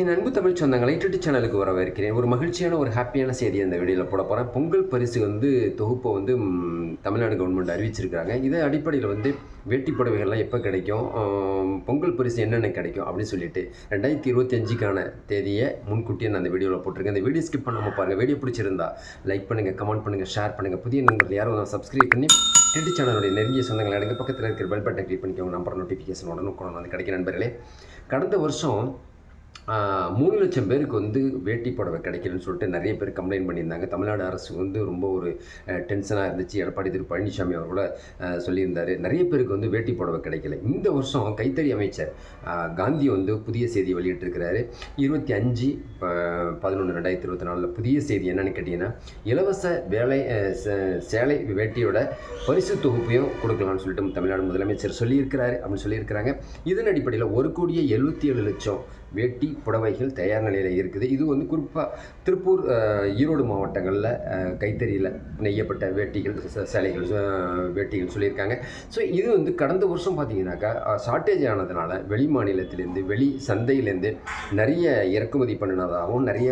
என் அன்பு தமிழ் சொந்தங்களை யூடியூப் சேனலுக்கு வரவேற்கிறேன். ஒரு மகிழ்ச்சியான ஒரு ஹாப்பியான செய்தி அந்த வீடியோவில் போட போகிறேன். பொங்கல் பரிசு தொகுப்பை தமிழ்நாடு கவர்மெண்ட் அறிவிச்சிருக்காங்க. இதை அடிப்படையில் வேட்டி புடவைகள்லாம் எப்போ கிடைக்கும், பொங்கல் பரிசு என்னென்ன கிடைக்கும் அப்படின்னு சொல்லிட்டு 2025க்கான தேதியை முன்கூட்டியே நான் அந்த வீடியோவில் போட்டிருக்கேன். அந்த வீடியோ ஸ்கிப் பண்ணாமல் பாருங்கள். வீடியோ பிடிச்சிருந்தா லைக் பண்ணுங்கள், கமெண்ட் பண்ணுங்கள், ஷேர் பண்ணுங்கள். புதிய நண்பர்கள் யாரும் சப்ஸ்கிரைப் பண்ணி யூடியூப் சேனலுடைய நெருங்கிய சொந்தங்களை எடுங்க. பக்கத்தில் இருக்கிற பெல் பட்டனை கிளிக் பண்ணிக்கோங்க. நம்பர் நோட்டிஃபிகேஷன் உடனுக்குடன் கிடைக்கும். நண்பர்களே, கடந்த வருஷம் 3 லட்சம் பேருக்கு வேட்டி புடவை கிடைக்கலன்னு சொல்லிட்டு நிறைய பேர் கம்ப்ளைண்ட் பண்ணியிருந்தாங்க. தமிழ்நாடு அரசு ரொம்ப ஒரு டென்ஷனாக இருந்துச்சு. எடப்பாடி திரு பழனிசாமி அவர் கூட சொல்லியிருந்தார், நிறைய பேருக்கு வேட்டி புடவை கிடைக்கல. இந்த வருஷம் கைத்தறி அமைச்சர் காந்தி புதிய செய்தி வெளியிட்டிருக்கிறாரு. 25/11/2024 புதிய செய்தி என்னென்னு கேட்டிங்கன்னா, இலவச வேலை சேலை வேட்டியோட பரிசு தொகுப்பையும் கொடுக்கலாம்னு சொல்லிட்டு தமிழ்நாடு முதலமைச்சர் சொல்லியிருக்கிறாரு அப்படின்னு சொல்லியிருக்கிறாங்க. இதன் அடிப்படையில் 1,77,00,000 வேட்டி புடவைகள் தயார் நிலையில் இருக்குது. இது குறிப்பாக திருப்பூர், ஈரோடு மாவட்டங்களில் கைத்தறியில் நெய்யப்பட்ட வேட்டிகள், சேலைகள், வேட்டிகள் சொல்லியிருக்காங்க. ஸோ இது கடந்த வருஷம் பார்த்தீங்கன்னாக்கா ஷார்ட்டேஜ் ஆனதுனால வெளி மாநிலத்திலேருந்து, வெளி சந்தையிலேருந்து நிறைய இறக்குமதி பண்ணினதாகவும் நிறைய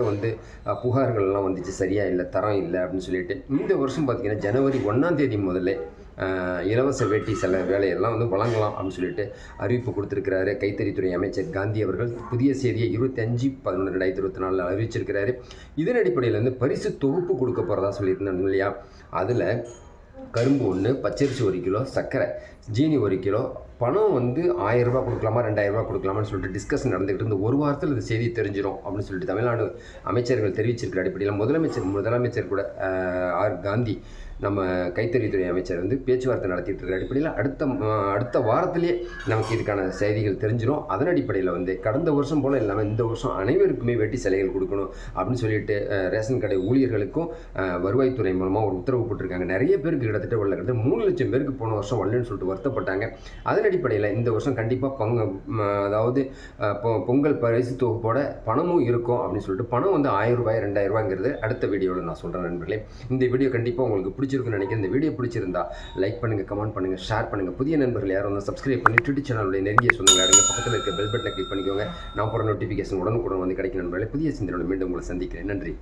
புகார்கள்லாம் வந்துச்சு, சரியாக இல்லை, தரம் இல்லை அப்படின்னு சொல்லிட்டு. இந்த வருஷம் பார்த்திங்கன்னா ஜனவரி 1ஆம் தேதி முதல்ல இலவச வேட்டி சில வேலையெல்லாம் வழங்கலாம் அப்படின்னு சொல்லிட்டு அறிவிப்பு கொடுத்துருக்கிறாரு கைத்தறித்துறை அமைச்சர் காந்தி அவர்கள். புதிய செய்தியை 25/11/2024 அறிவிச்சிருக்கிறாரு. இதன் அடிப்படையில் பரிசு தொகுப்பு கொடுக்க போகிறதா சொல்லியிருந்தாங்க இல்லையா. அதில் கரும்பு 1, பச்சரிசி 1 கிலோ, சர்க்கரை, ஜீனி 1 கிலோ, பணம் 1000 ரூபா கொடுக்கலாமா 2000 ரூபா கொடுக்கலாமான்னு சொல்லிட்டு டிஸ்கஷன் நடந்துகிட்டு இருந்து ஒரு வாரத்தில் இது செய்தி தெரிஞ்சிடும் அப்படின்னு சொல்லிட்டு தமிழ்நாடு அமைச்சர்கள் தெரிவிச்சிருக்கிற அடிப்படையில் முதலமைச்சர் கூட காந்தி நம்ம கைத்தறித்துறை அமைச்சர் பேச்சுவார்த்தை நடத்திட்டு இருக்கிற அடிப்படையில் அடுத்த வாரத்திலே நமக்கு இதுக்கான செய்திகள் தெரிஞ்சிடும். அதன் அடிப்படையில் கடந்த வருஷம் போல் இல்லாமல் இந்த வருஷம் அனைவருக்குமே வேட்டி சிலைகள் கொடுக்கணும் அப்படின்னு சொல்லிட்டு ரேஷன் கடை ஊழியர்களுக்கும் வருவாய்த்துறை மூலமாக ஒரு உத்தரவு போட்டிருக்காங்க. நிறைய பேருக்கு கிட்டத்தட்ட 3 லட்சம் பேருக்கு போன வருஷம் வரலன்னு சொல்லிட்டு வருத்தப்பட்டாங்க. அதன் அடிப்படையில் இந்த வருஷம் கண்டிப்பாக அதாவது பொங்கல் பரிசு தொகுப்போட பணமும் இருக்கும் அப்படின்னு சொல்லிட்டு பணம் 1000 ரூபாய் 2000 ரூபாய்ங்கிறது அடுத்த வீடியோவில் நான் சொல்கிறேன். நண்பர்களே, இந்த வீடியோ கண்டிப்பாக உங்களுக்கு பிடிச்சிருக்குன்னு நினைக்கிறேன். இந்த வீடியோ பிடிச்சிருந்தா லைக் பண்ணுங்கள், கமெண்ட் பண்ணுங்கள், ஷேர் பண்ணுங்கள். புதிய நண்பர்கள் யாரும் சப்ஸ்கிரைப் பண்ணி யூடியூப் சேனலுடைய நெருங்கிய சொந்தங்களை அடுங்க. பக்கத்தில் இருக்க பெல் பட்டனை கிளிக் பண்ணிக்கோங்க. நான் போகிற நோட்டிஃபிகேஷன் உடனுக்குடன் கிடைக்கும். நண்பர்களே, புதிய சிந்தனையோட மீண்டும் உங்களை சந்திக்கிறேன். நன்றி.